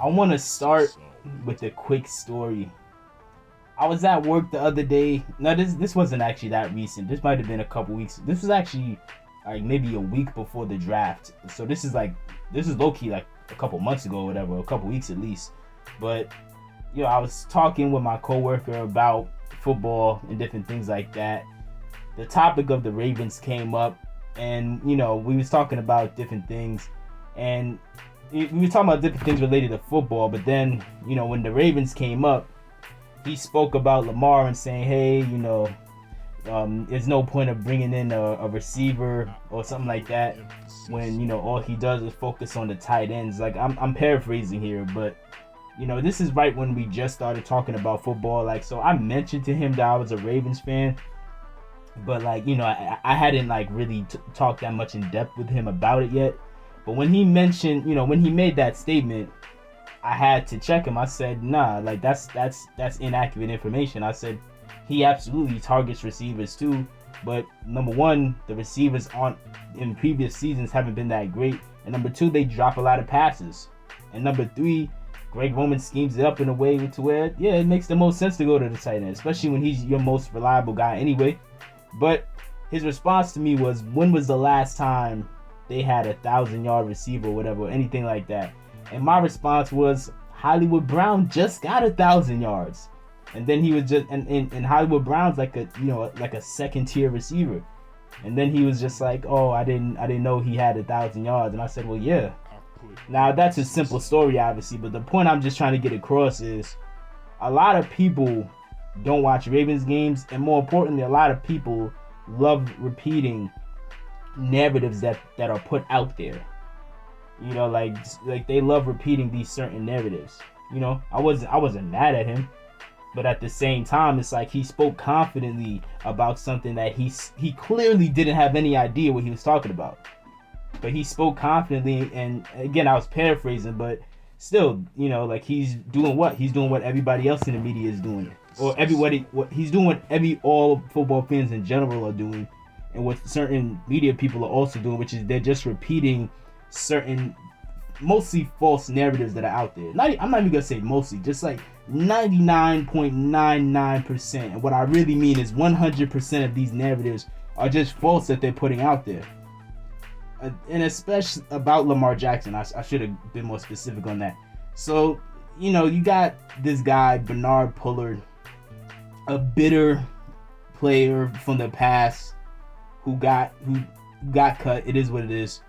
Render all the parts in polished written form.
I want to start with a quick story. I was at work the other day. No, this wasn't actually that recent. This might have been a couple weeks. This was actually like maybe a week before the draft. So this is low key like a couple months ago or whatever, a couple weeks at least. But I was talking with my coworker about football and different things like that. The topic of the Ravens came up, and we was talking about different things, and we were talking about different things related to football. But then when the Ravens came up, he spoke about Lamar and saying, hey, there's no point of bringing in a receiver or something like that when all he does is focus on the tight ends. Like I'm paraphrasing here, but this is right when we just started talking about football. Like, so I mentioned to him that I was a Ravens fan, but like I hadn't like really talked that much in depth with him about it yet. But when he mentioned, when he made that statement, I had to check him. I said, nah, like that's inaccurate information. I said he absolutely targets receivers too, but number one, the receivers in previous seasons haven't been that great, and number two, they drop a lot of passes, and number three, Greg Roman schemes it up in a way to where it makes the most sense to go to the tight end, especially when he's your most reliable guy anyway. But his response to me was, when was the last time they had 1,000-yard receiver or whatever, or anything like that? And my response was, Hollywood Brown just got 1,000 yards. And then he was just, and Hollywood Brown's like a second tier receiver. And then he was just like, oh, I didn't know he had 1,000 yards. And I said, well, yeah. Now that's a simple story, obviously, but the point I'm just trying to get across is a lot of people don't watch Ravens games, and more importantly, a lot of people love repeating narratives that are put out there. Like they love repeating these certain narratives. I wasn't mad at him, but at the same time, it's like he spoke confidently about something that he clearly didn't have any idea what he was talking about. But he spoke confidently, and again, I was paraphrasing, but still, like he's doing what everybody else in the media is doing, or he's doing what all football fans in general are doing, and what certain media people are also doing, which is they're just repeating certain mostly false narratives that are out there. I'm not even gonna say mostly, just like 99.99%. And what I really mean is 100% of these narratives are just false that they're putting out there. And especially about Lamar Jackson, I should have been more specific on that. So, you got this guy, Bernard Pollard, a bitter player from the past who got cut. It is what it is.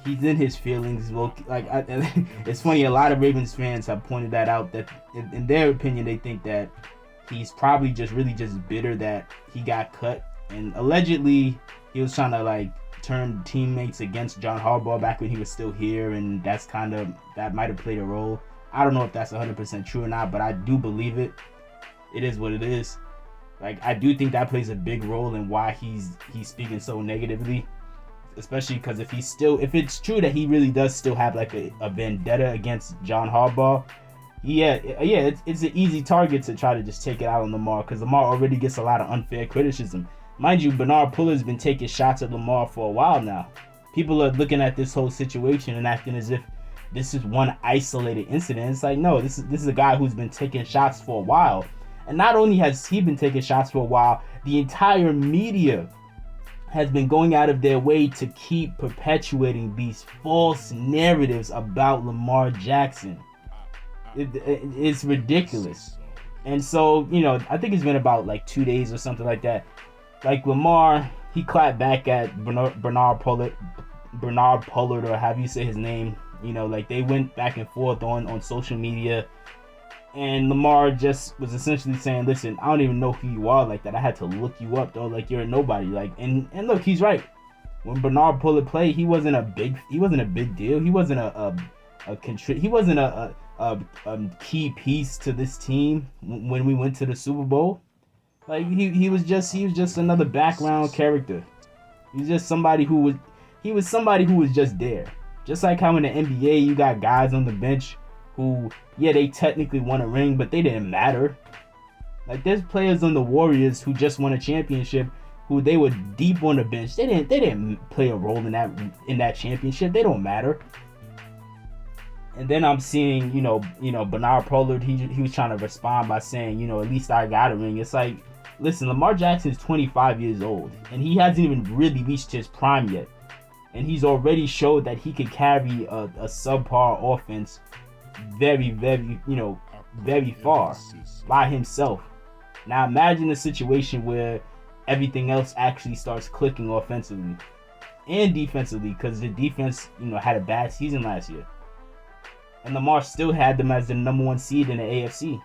He's in his feelings. Well, it's funny. A lot of Ravens fans have pointed that out. That in their opinion, they think that he's probably just bitter that he got cut, and allegedly he was trying to turn teammates against John Harbaugh back when he was still here, and that might have played a role. I don't know if that's 100% true or not, but I do believe it. It is what it is. I do think that plays a big role in why he's speaking so negatively. Especially because if it's true that he really does still have a vendetta against John Harbaugh, it's an easy target to try to just take it out on Lamar, because Lamar already gets a lot of unfair criticism. Mind you, Bernard Pollard's been taking shots at Lamar for a while now. People are looking at this whole situation and acting as if this is one isolated incident. It's like, no, this is a guy who's been taking shots for a while. And not only has he been taking shots for a while, the entire media has been going out of their way to keep perpetuating these false narratives about Lamar Jackson. It's ridiculous. And so, I think it's been about 2 days or something like that. Lamar, he clapped back at Bernard Pollard, or however you say his name. They went back and forth on social media. And Lamar just was essentially saying, listen, I don't even know who you are like that. I had to look you up, though. You're a nobody. And look, he's right. When Bernard Pollard played, he wasn't a big deal. He wasn't he wasn't a key piece to this team when we went to the Super Bowl. He was just another background character. He was somebody who was just there. Just like how in the NBA you got guys on the bench who, they technically won a ring, but they didn't matter. There's players on the Warriors who just won a championship who they were deep on the bench. They didn't play a role in that championship. They don't matter. And then I'm seeing, Bernard Pollard, he was trying to respond by saying, at least I got a ring. It's like, listen, Lamar Jackson is 25 years old, and he hasn't even really reached his prime yet. And he's already showed that he could carry a subpar offense very, very, very far by himself. Now imagine a situation where everything else actually starts clicking offensively and defensively, because the defense, had a bad season last year. And Lamar still had them as the number 1 seed in the AFC.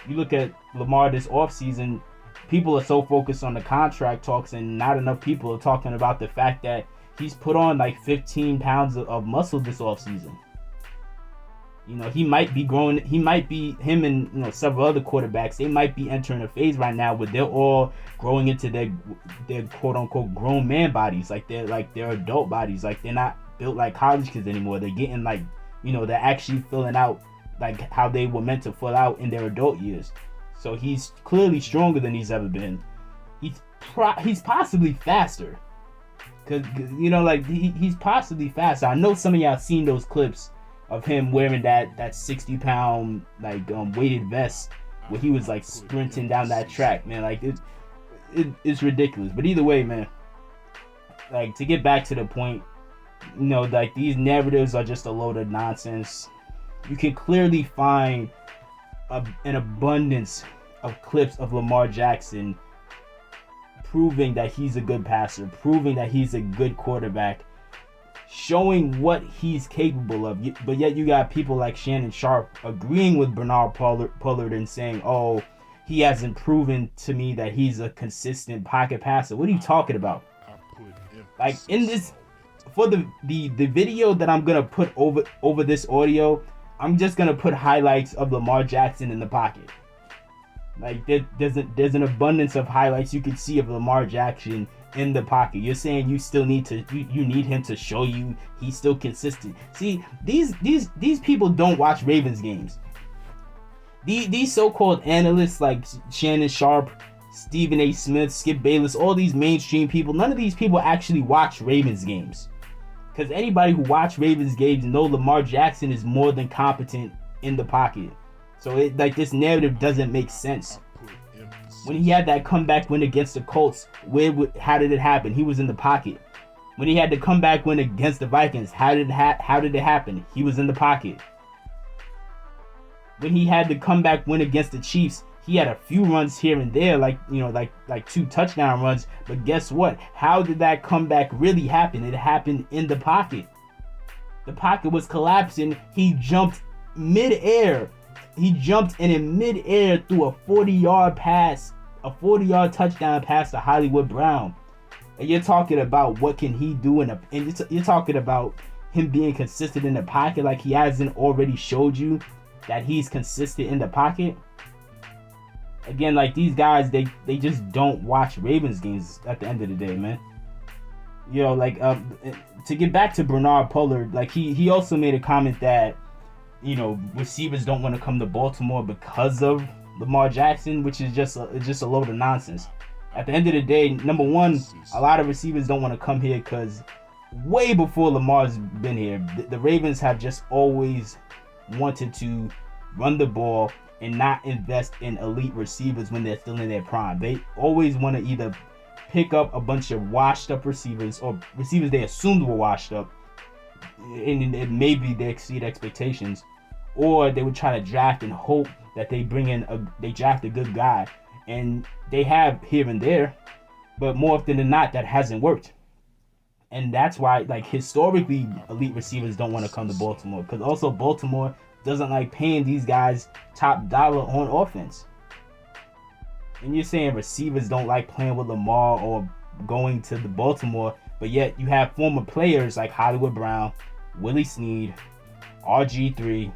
You look at Lamar this offseason, people are so focused on the contract talks, and not enough people are talking about the fact that he's put on like 15 pounds of muscle this offseason. He might be growing. Him and several other quarterbacks, they might be entering a phase right now where they're all growing into their quote unquote grown man bodies, like they're adult bodies, like they're not built like college kids anymore. They're getting like, they're actually filling out like how they were meant to fill out in their adult years. So he's clearly stronger than he's ever been. He's possibly faster, cause he's possibly faster. I know some of y'all seen those clips of him wearing that 60-pound weighted vest where he was like sprinting down that track, man. Like it's ridiculous. But either way, man, like, to get back to the point, like, these narratives are just a load of nonsense. You can clearly find an abundance of clips of Lamar Jackson proving that he's a good passer, proving that he's a good quarterback, showing what he's capable of. But yet you got people like Shannon Sharp agreeing with Bernard Pollard and saying, oh, he hasn't proven to me that he's a consistent pocket passer. What are you talking about? Like, in this, for the video that I'm gonna put over this audio, I'm just gonna put highlights of Lamar Jackson in the pocket. Like, there's an abundance of highlights you can see of Lamar Jackson in the pocket. You're saying you still need you need him to show you he's still consistent. See, these people don't watch Ravens games. These so-called analysts like Shannon Sharp, Stephen A. Smith, Skip Bayless, all these mainstream people, none of these people actually watch Ravens games. Because anybody who watch Ravens games know Lamar Jackson is more than competent in the pocket. So this narrative doesn't make sense. When he had that comeback win against the Colts, how did it happen? He was in the pocket. When he had the comeback win against the Vikings, how did it happen? He was in the pocket. When he had the comeback win against the Chiefs, he had a few runs here and there, like 2 touchdown runs. But guess what? How did that comeback really happen? It happened in the pocket. The pocket was collapsing. He jumped midair. He jumped and in midair threw a 40-yard pass, a 40-yard touchdown pass to Hollywood Brown. And you're talking about what can he do and you're talking about him being consistent in the pocket, like he hasn't already showed you that he's consistent in the pocket. Again, like, these guys, they just don't watch Ravens games at the end of the day, man. To get back to Bernard Pollard, like, he also made a comment that, receivers don't want to come to Baltimore because of Lamar Jackson, which is just a load of nonsense. At the end of the day, number one, a lot of receivers don't want to come here because way before Lamar's been here, the Ravens have just always wanted to run the ball and not invest in elite receivers when they're still in their prime. They always want to either pick up a bunch of washed up receivers or receivers they assumed were washed up, and maybe they exceed expectations, or they would try to draft and hope that they draft a good guy, and they have here and there, but more often than not that hasn't worked. And that's why, like, historically, elite receivers don't want to come to Baltimore, because also Baltimore doesn't like paying these guys top dollar on offense. And you're saying receivers don't like playing with Lamar or going to the Baltimore, but yet you have former players like Hollywood Brown, Willie Snead, RG3,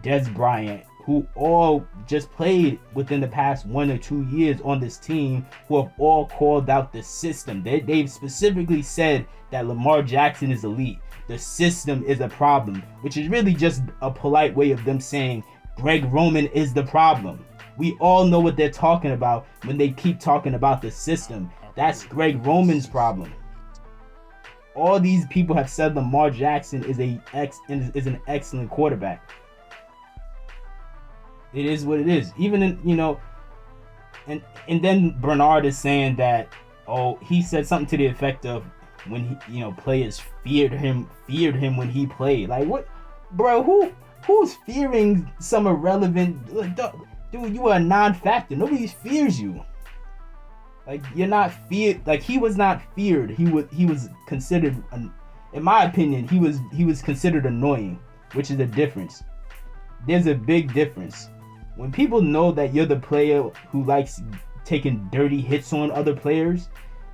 Dez Bryant, who all just played within the past 1 or 2 years on this team, who have all called out the system. They've specifically said that Lamar Jackson is elite. The system is a problem, which is really just a polite way of them saying Greg Roman is the problem. We all know what they're talking about when they keep talking about the system. That's Greg Roman's problem. All these people have said Lamar Jackson is an excellent quarterback. It is what it is. Even in, and then Bernard is saying that, oh, he said something to the effect of when players feared him when he played. Like, what, bro? Who's fearing some irrelevant dude? You are a non-factor. Nobody fears you. Like, you're not feared. Like, he was not feared. He was considered, in my opinion, he was considered annoying, which is a difference. There's a big difference. When people know that you're the player who likes taking dirty hits on other players,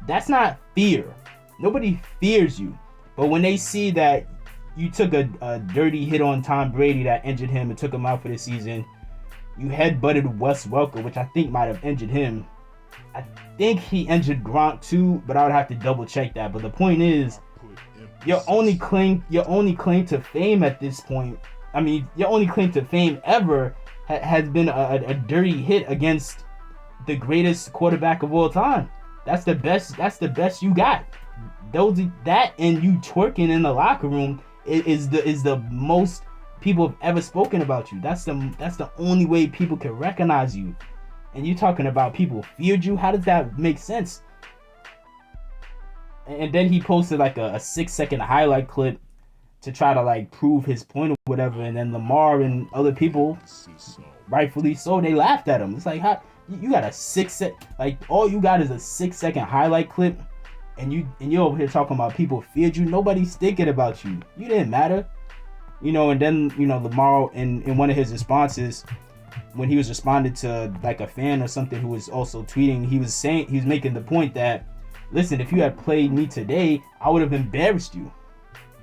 that's not fear. Nobody fears you. But when they see that you took a dirty hit on Tom Brady that injured him and took him out for the season, you headbutted Wes Welker, which I think might have injured him. I think he injured Gronk too, but I would have to double check that. But the point is, your only claim to fame at this point, I mean, your only claim to fame ever has been a dirty hit against the greatest quarterback of all time. That's the best you got. That and you twerking in the locker room is the most people have ever spoken about you. That's the only way people can recognize you. And you talking about people feared you? How does that make sense? And then he posted like a 6-second highlight clip to try to like prove his point or whatever, and then Lamar and other people, rightfully so, they laughed at him. It's like, how you got all you got is a 6-second highlight clip, and you're over here talking about people feared you. Nobody's thinking about you. You didn't matter, And then Lamar in one of his responses, when he was responding to like a fan or something who was also tweeting, he was making the point that, listen, if you had played me today, I would have embarrassed you.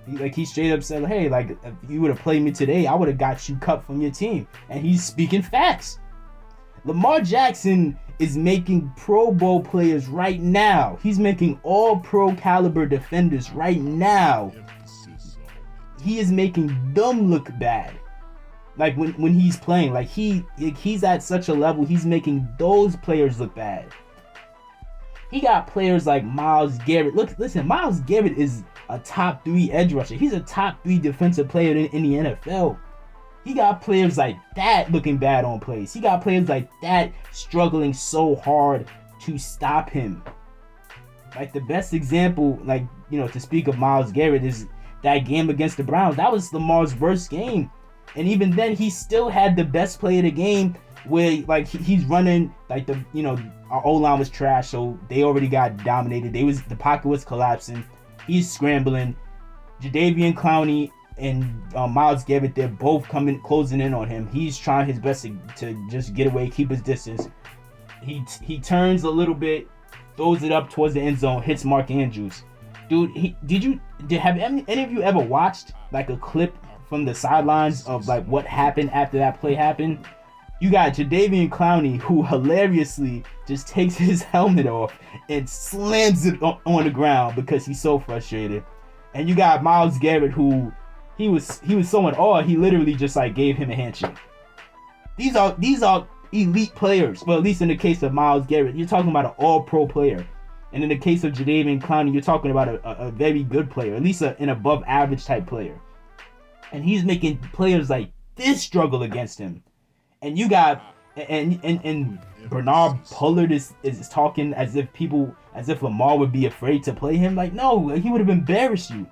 He straight up said, hey, like, if you would have played me today, I would have got you cut from your team. And he's speaking facts. Lamar Jackson is making Pro Bowl players right now. He's making all pro caliber defenders right now. He is making them look bad. Like when he's playing, like he's at such a level, he's making those players look bad. He got players like Myles Garrett. Listen, Myles Garrett is a top 3 edge rusher. He's a top 3 defensive player in the NFL. He got players like that looking bad on plays. He got players like that struggling so hard to stop him. Like, the best example, to speak of Myles Garrett is that game against the Browns. That was Lamar's worst game. And even then, he still had the best play of the game where, like, he's running, like, our O-line was trash, so they already got dominated. The pocket was collapsing. He's scrambling. Jadeveon Clowney and Myles Garrett, they're both closing in on him. He's trying his best to just get away, keep his distance. He turns a little bit, throws it up towards the end zone, hits Mark Andrews. Dude, have any of you ever watched like a clip from the sidelines of like what happened after that play happened? You got Jadeveon Clowney, who hilariously just takes his helmet off and slams it on the ground because he's so frustrated. And you got Myles Garrett, who he was so in awe, he literally just like gave him a handshake. These are elite players. Well, at least in the case of Myles Garrett, you're talking about an all-pro player. And in the case of Jadeveon Clowney, you're talking about a very good player, at least an above-average type player. And he's making players like this struggle against him. And you got and Bernard Pollard is talking as if Lamar would be afraid to play him. Like, no, he would have embarrassed you.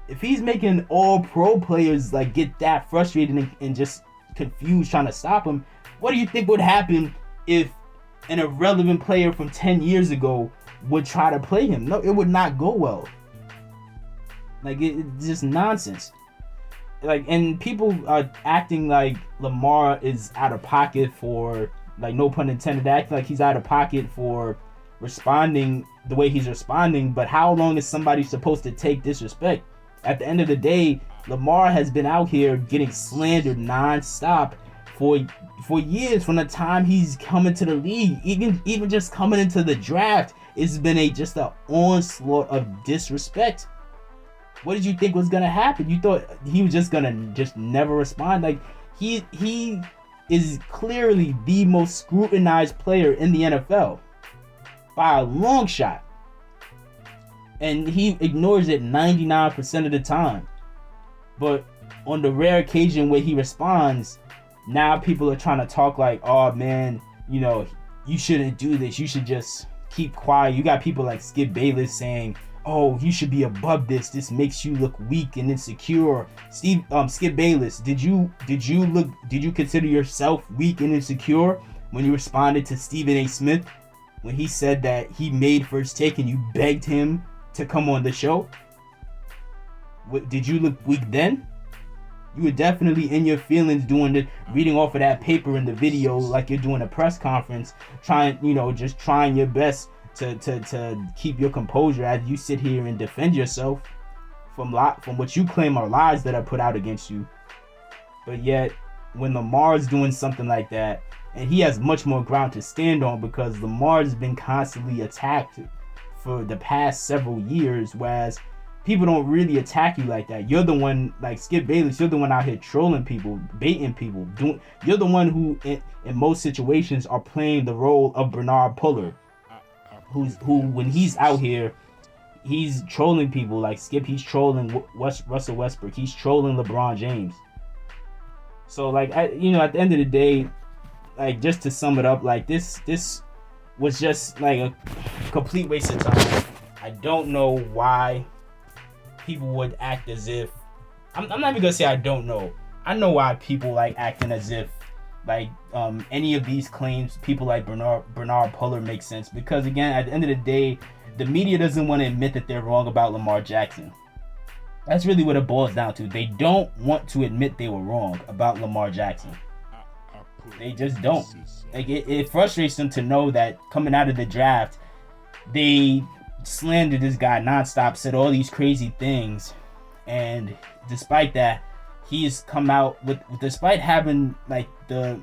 If he's making all pro players like get that frustrated and just confused trying to stop him, what do you think would happen if an irrelevant player from 10 years ago would try to play him? No, it would not go well. Like, it's just nonsense. Like, and people are acting like Lamar is out of pocket for, like, no pun intended, acting like he's out of pocket for responding the way he's responding. But how long is somebody supposed to take disrespect? At the end of the day, Lamar has been out here getting slandered nonstop for years from the time he's coming to the league. Even just coming into the draft, it's been just an onslaught of disrespect. What did you think was gonna happen? You thought he was just gonna never respond? Like, he is clearly the most scrutinized player in the NFL by a long shot. and he ignores it 99% of the time. But on the rare occasion where he responds, now people are trying to talk like, oh man, you know, you shouldn't do this, you should just keep quiet. You got people like Skip Bayless saying, oh, you should be above this makes you look weak and insecure. Skip Bayless, did you consider yourself weak and insecure when you responded to Stephen A. Smith when he said that he made First Take and you begged him to come on the show? Did you look weak then? You were definitely in your feelings reading off of that paper in the video like you're doing a press conference, trying your best to keep your composure as you sit here and defend yourself from what you claim are lies that are put out against you. But yet, when Lamar's doing something like that, and he has much more ground to stand on because Lamar's been constantly attacked for the past several years, whereas people don't really attack you like that. You're the one, like Skip Bayless, you're the one out here trolling people, baiting people. You're the one who, in most situations, are playing the role of Bernard Pollard, who when he's out here, he's trolling people like Skip. He's trolling Russell Westbrook. He's trolling LeBron James. So, like, at the end of the day, like, just to sum it up, like, this was just like a complete waste of time. I don't know why people would act as if I'm not even gonna say I don't know. I know why people like acting as if like any of these claims, people like Bernard Pollard make sense, because again, at the end of the day, the media doesn't want to admit that they're wrong about Lamar Jackson. That's really what it boils down to. They don't want to admit they were wrong about Lamar Jackson. They just don't. Like, it frustrates them to know that coming out of the draft, they slandered this guy nonstop, said all these crazy things, and despite that, he's come out despite having like the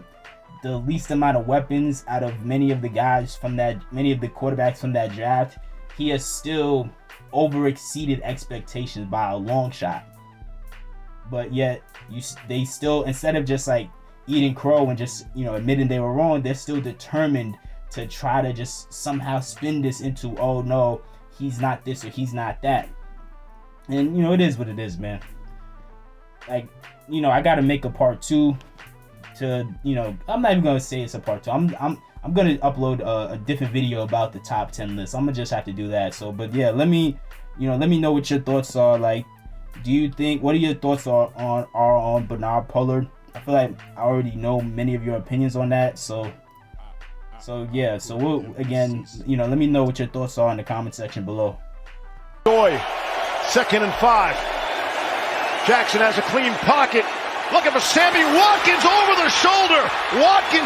least amount of weapons out of many of the quarterbacks from that draft, he has still over-exceeded expectations by a long shot. But yet, they still, instead of just like eating crow and just admitting they were wrong, they're still determined to try to just somehow spin this into, oh no, he's not this or he's not that. And it is what it is, man. Like, I gotta make a part 2 to, I'm not even gonna say it's a part 2. I'm gonna upload a different video about the top 10 list. I'm gonna just have to do that. So, but yeah, let me know what your thoughts are. Like, what are your thoughts on Bernard Pollard? I feel like I already know many of your opinions on that. So yeah, so we'll, again, let me know what your thoughts are in the comment section below. Joy, 2nd and 5. Jackson has a clean pocket. Looking for Sammy Watkins over the shoulder. Watkins